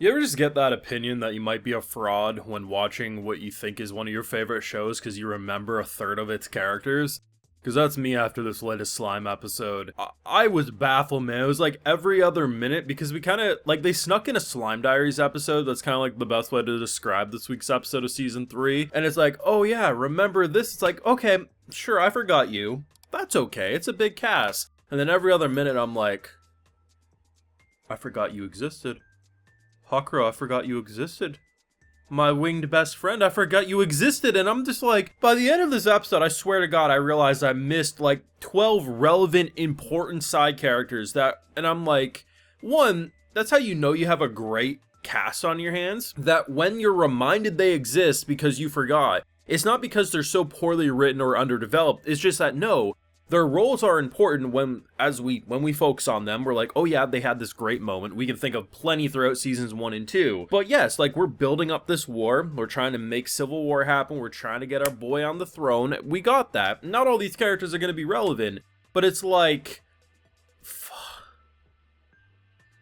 You ever just get that opinion that you might be a fraud when watching what you think is one of your favorite shows because you remember a third of its characters? Because that's me after this latest Slime episode. I was baffled, man. It was like every other minute because we kind of, like, they snuck in a Slime Diaries episode. That's kind of like the best way to describe this week's episode of Season 3. And it's like, oh yeah, remember this? It's like, okay, sure, I forgot you. That's okay, it's a big cast. And then every other minute I'm like, I forgot you existed. Hakuro, I forgot you existed. My winged best friend, I forgot you existed. And I'm just like, by the end of this episode, I swear to God, I realized I missed like 12 relevant, important side characters and I'm like, one, that's how you know you have a great cast on your hands. That when you're reminded they exist because you forgot, it's not because they're so poorly written or underdeveloped. It's just that, no, their roles are important when we focus on them. We're like, oh yeah, they had this great moment. We can think of plenty throughout seasons 1 and 2. But yes, like, we're building up this war. We're trying to make civil war happen. We're trying to get our boy on the throne. We got that. Not all these characters are going to be relevant, but it's like,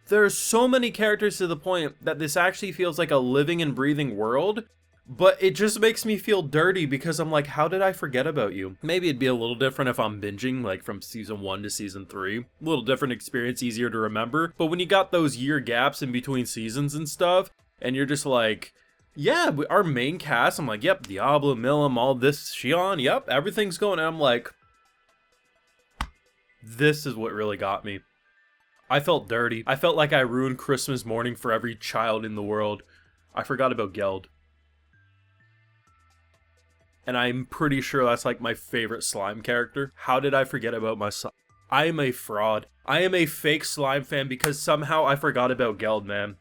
there's so many characters to the point that this actually feels like a living and breathing world. But it just makes me feel dirty because I'm like, how did I forget about you? Maybe it'd be a little different if I'm binging, like, from season 1 to season 3. A little different experience, easier to remember. But when you got those year gaps in between seasons and stuff, and you're just like, yeah, our main cast, I'm like, yep, Diablo, Milim, all this, Shion, yep, everything's going. And I'm like, this is what really got me. I felt dirty. I felt like I ruined Christmas morning for every child in the world. I forgot about Geld. And I'm pretty sure that's like my favorite slime character. How did I forget about my slime? I am a fraud. I am a fake slime fan because somehow I forgot about Geld, man.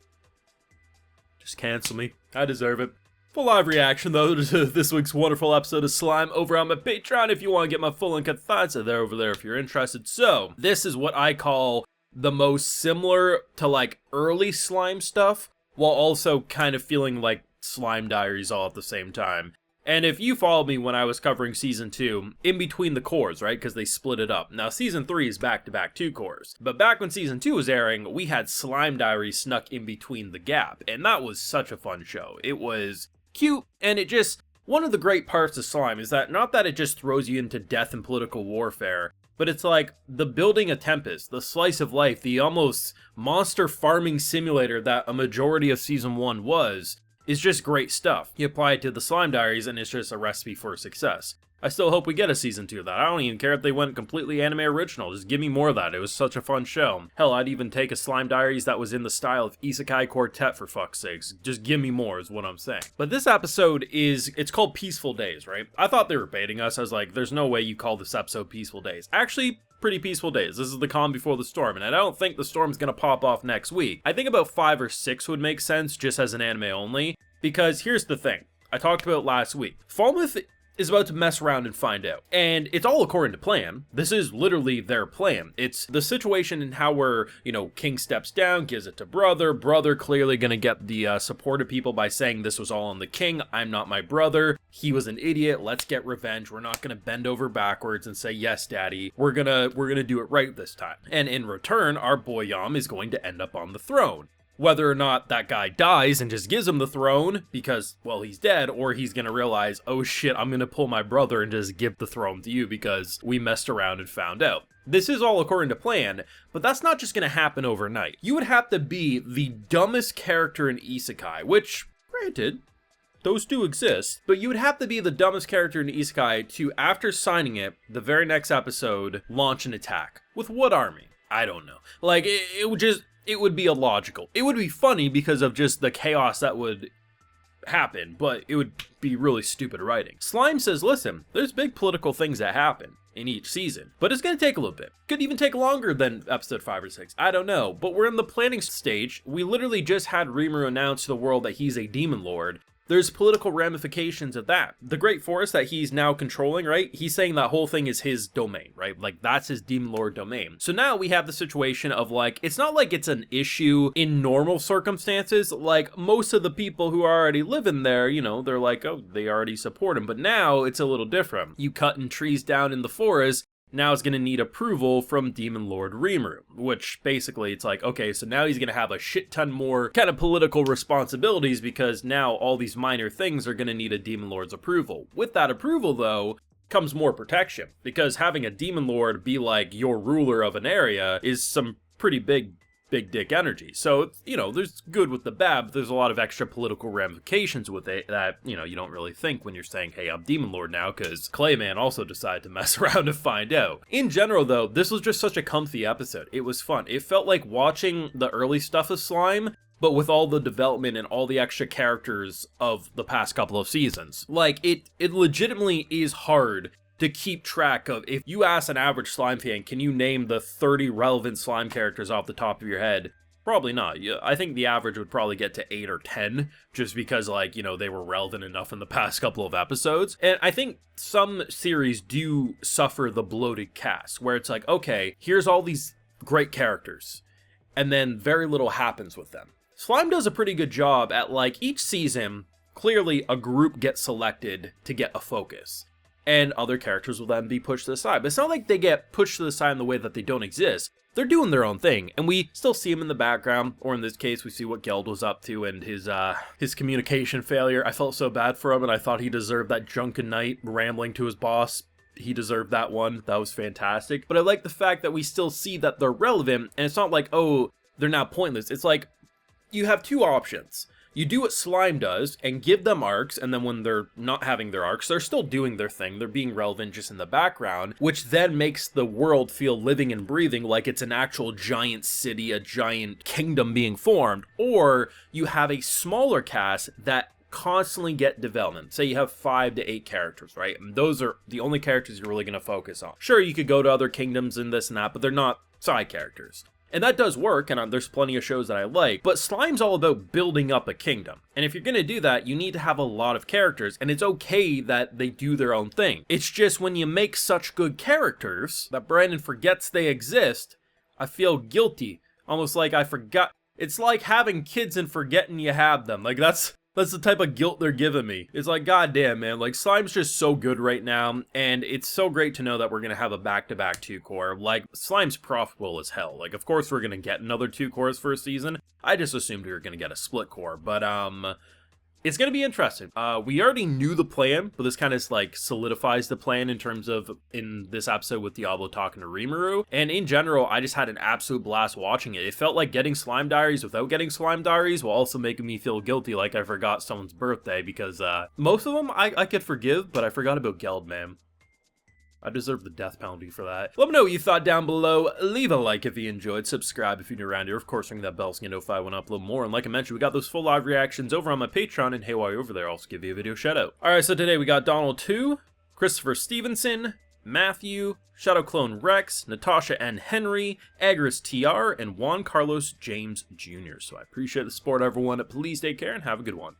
Just cancel me. I deserve it. Full live reaction, though, to this week's wonderful episode of Slime over on my Patreon if you want to get my full uncut thoughts. They're over there if you're interested. So, this is what I call the most similar to, like, early slime stuff, while also kind of feeling like Slime Diaries all at the same time. And if you followed me when I was covering Season 2, in between the cores, right, because they split it up. Now, Season 3 is back-to-back 2 cores. But back when Season 2 was airing, we had Slime Diaries snuck in between the gap. And that was such a fun show. It was cute, and it just... One of the great parts of Slime is that, not that it just throws you into death and political warfare, but it's like the building a Tempest, the slice of life, the almost monster farming simulator that a majority of Season 1 was... is just great stuff. You apply it to the Slime Diaries and it's just a recipe for success. I still hope we get a season 2 of that. I don't even care if they went completely anime original. Just give me more of that. It was such a fun show. Hell, I'd even take a Slime Diaries that was in the style of Isekai Quartet for fuck's sakes. Just give me more is what I'm saying. But this episode it's called Peaceful Days, right? I thought they were baiting us. I was like, there's no way you call this episode Peaceful Days. Actually, pretty peaceful days. This is the calm before the storm, and I don't think the storm's gonna pop off next week. I think about 5 or 6 would make sense just as an anime only, because here's the thing. I talked about last week. Falmouth is about to mess around and find out. And it's all according to plan. This is literally their plan. It's the situation and how we're, King steps down, gives it to Brother. Brother clearly gonna get the support of people by saying this was all on the King. I'm not my brother. He was an idiot. Let's get revenge. We're not gonna bend over backwards and say, yes, daddy. We're gonna do it right this time. And in return, our boy Yam is going to end up on the throne. Whether or not that guy dies and just gives him the throne because, well, he's dead, or he's gonna realize, oh shit, I'm gonna pull my brother and just give the throne to you because we messed around and found out. This is all according to plan, but that's not just gonna happen overnight. You would have to be the dumbest character in Isekai, which, granted, those do exist, but you would have to be the dumbest character in Isekai to, after signing it, the very next episode, launch an attack. With what army? I don't know. Like, it would be illogical. It would be funny because of just the chaos that would happen, but it would be really stupid writing. Slime says, listen, there's big political things that happen in each season, but it's gonna take a little bit. Could even take longer than episode 5 or 6. I don't know, but we're in the planning stage. We literally just had Rimuru announce to the world that he's a demon lord. There's political ramifications of that. The Great Forest that he's now controlling, right? He's saying that whole thing is his domain, right? Like, that's his Demon Lord domain. So now we have the situation of, like, it's not like it's an issue in normal circumstances. Like, most of the people who are already living there, they're like, oh, they already support him. But now it's a little different. You cutting trees down in the forest, now is going to need approval from Demon Lord Rimuru, which basically it's like, okay, so now he's going to have a shit ton more kind of political responsibilities because now all these minor things are going to need a Demon Lord's approval. With that approval, though, comes more protection, because having a Demon Lord be like your ruler of an area is some pretty big dick energy. So, you know, there's good with the bad, but there's a lot of extra political ramifications with it that, you know, you don't really think when you're saying, hey, I'm Demon Lord now, because Clayman also decided to mess around to find out. In general, though, this was just such a comfy episode. It was fun. It felt like watching the early stuff of Slime, but with all the development and all the extra characters of the past couple of seasons. Like, it legitimately is hard to keep track of. If you ask an average Slime fan, can you name the 30 relevant Slime characters off the top of your head? Probably not. I think the average would probably get to 8 or 10, just because, like, you know, they were relevant enough in the past couple of episodes. And I think some series do suffer the bloated cast, where it's like, okay, here's all these great characters, and then very little happens with them. Slime does a pretty good job at, like, each season, clearly a group gets selected to get a focus, and other characters will then be pushed to the side. But it's not like they get pushed to the side in the way that they don't exist. They're doing their own thing, and we still see them in the background, or in this case, we see what Geld was up to and his communication failure. I felt so bad for him, and I thought he deserved that drunken night rambling to his boss. He deserved that one. That was fantastic. But I like the fact that we still see that they're relevant, and it's not like, oh, they're now pointless. It's like, you have two options. You do what Slime does and give them arcs, and then when they're not having their arcs, they're still doing their thing. They're being relevant just in the background, which then makes the world feel living and breathing like it's an actual giant city, a giant kingdom being formed. Or you have a smaller cast that constantly get development. Say you have 5 to 8 characters, right? And those are the only characters you're really going to focus on. Sure, you could go to other kingdoms and this and that, but they're not side characters. And that does work, and there's plenty of shows that I like, but Slime's all about building up a kingdom. And if you're going to do that, you need to have a lot of characters, and it's okay that they do their own thing. It's just when you make such good characters that Brandon forgets they exist, I feel guilty. Almost like I forgot. It's like having kids and forgetting you have them. Like, that's the type of guilt they're giving me. It's like, goddamn, man, like, Slime's just so good right now, and it's so great to know that we're gonna have a back-to-back 2-core. Like, Slime's profitable as hell. Like, of course we're gonna get another 2 cores for a season. I just assumed we were gonna get a split core, but, it's gonna be interesting. We already knew the plan, but this kind of, like, solidifies the plan in terms of, in this episode with Diablo talking to Rimuru. And in general, I just had an absolute blast watching it. It felt like getting Slime Diaries without getting Slime Diaries, while also making me feel guilty like I forgot someone's birthday, because, most of them I could forgive, but I forgot about Geld, man. I deserve the death penalty for that. Let me know what you thought down below. Leave a like if you enjoyed. Subscribe if you're new around here. Of course, ring that bell so you get notified when I upload more. And like I mentioned, we got those full live reactions over on my Patreon. And hey, while you're over there, I'll also give you a video shout out. Alright, so today we got Donald 2, Christopher Stevenson, Matthew, Shadow Clone Rex, Natasha N. Henry, Agris TR, and Juan Carlos James Jr. So I appreciate the support, everyone. Please take care and have a good one.